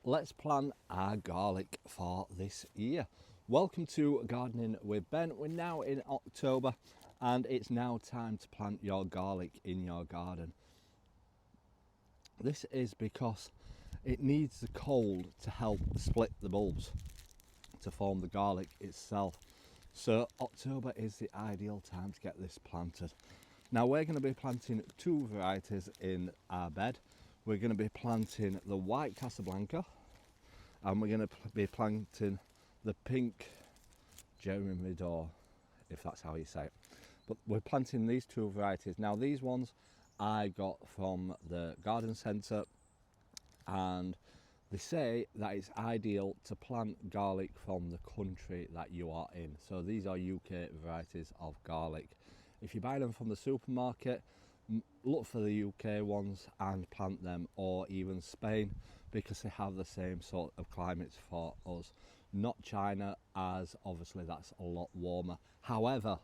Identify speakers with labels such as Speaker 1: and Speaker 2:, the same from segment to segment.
Speaker 1: let's plant our garlic for this year. Welcome to Gardening with Ben. We're now in October and it's now time to plant your garlic in your garden. This is because it needs the cold to help split the bulbs to form the garlic itself. So October is the ideal time to get this planted. Now we're going to be planting two varieties in our bed. We're going to be planting the white Casablanca and we're going to be planting the pink Germinador, if that's how you say it. But we're planting these two varieties. Now these ones I got from the garden centre, and they say that it's ideal to plant garlic from the country that you are in. So these are UK varieties of garlic. If you buy them from the supermarket, look for the UK ones and plant them, or even Spain, because they have the same sort of climates for us. Not China, as obviously that's a lot warmer. However,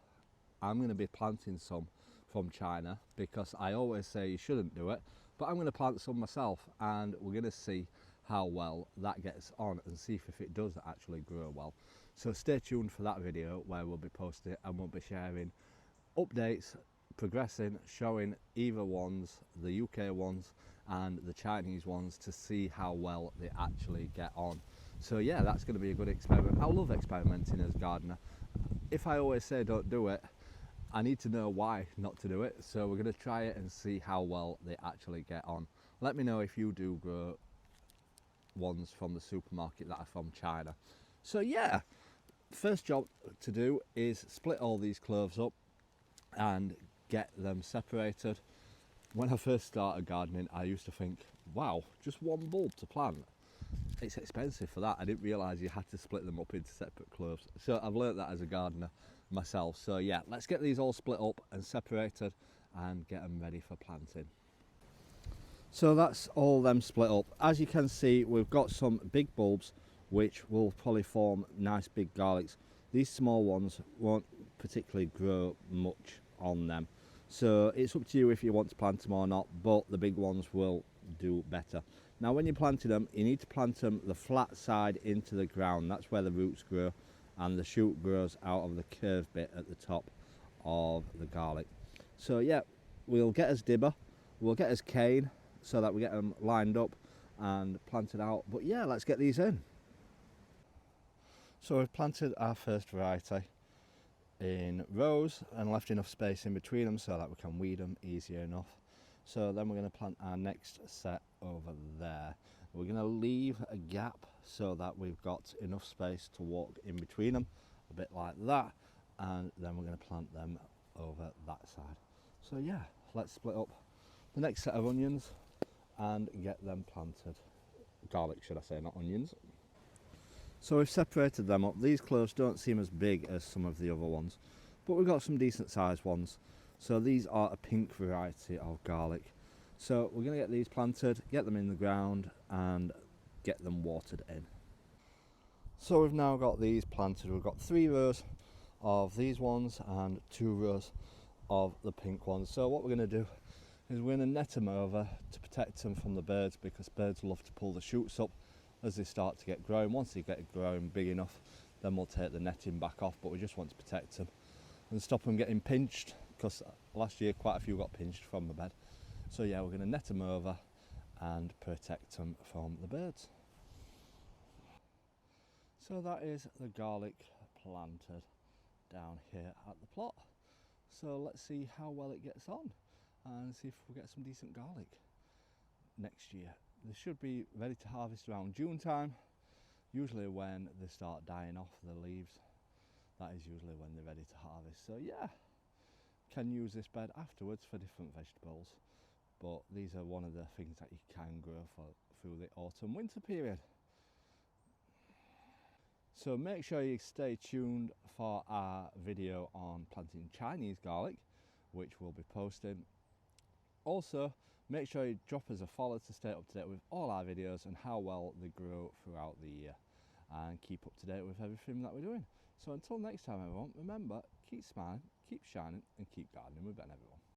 Speaker 1: I'm going to be planting some from China because I always say you shouldn't do it, but I'm going to plant some myself and we're going to see how well that gets on and see if it does actually grow well. So stay tuned for that video where we'll be posting it and we'll be sharing updates, progressing, showing either ones, the UK ones and the Chinese ones, to see how well they actually get on. So yeah, that's going to be a good experiment. I love experimenting as a gardener. If I always say don't do it, I need to know why not to do it. So we're going to try it and see how well they actually get on. Let me know if you do grow ones from the supermarket that are from China. So yeah, first job to do is split all these cloves up and get them separated. When I first started gardening, I used to think, wow, just one bulb to plant. It's expensive for that. I didn't realise you had to split them up into separate cloves. So I've learnt that as a gardener myself. So yeah, let's get these all split up and separated and get them ready for planting. So that's all them split up. As you can see, we've got some big bulbs which will probably form nice big garlics. These small ones won't particularly grow much on them. So it's up to you if you want to plant them or not, but the big ones will do better. Now when you're planting them, you need to plant them the flat side into the ground. That's where the roots grow, and the shoot grows out of the curved bit at the top of the garlic. So yeah, we'll get us dibber, we'll get us cane so that we get them lined up and planted out. But yeah, let's get these in. So we've planted our first variety in rows and left enough space in between them so that we can weed them easier enough. So then we're going to plant our next set over there. We're going to leave a gap so that we've got enough space to walk in between them, a bit like that, and then we're going to plant them over that side. So yeah, let's split up the next set of onions and get them planted. Garlic, should I say, not onions. So we've separated them up. These cloves don't seem as big as some of the other ones, but we've got some decent sized ones. So these are a pink variety of garlic. So we're going to get these planted, get them in the ground and get them watered in. So we've now got these planted. We've got 3 rows of these ones and 2 rows of the pink ones. So what we're going to do is we're going to net them over to protect them from the birds, because birds love to pull the shoots up as they start to get growing. Once they get growing big enough, then we'll take the netting back off, but we just want to protect them and stop them getting pinched, because last year quite a few got pinched from the bed. So yeah, we're going to net them over and protect them from the birds. So that is the garlic planted down here at the plot. So let's see how well it gets on and see if we get some decent garlic next year. They should be ready to harvest around June time, usually when they start dying off the leaves. That is usually when they're ready to harvest. So yeah, can use this bed afterwards for different vegetables, but these are one of the things that you can grow through the autumn winter period. So make sure you stay tuned for our video on planting Chinese garlic, which we'll be posting. Also, make sure you drop us a follow to stay up to date with all our videos and how well they grow throughout the year, and keep up to date with everything that we're doing. So until next time everyone, remember, keep smiling, keep shining and keep gardening with Ben everyone.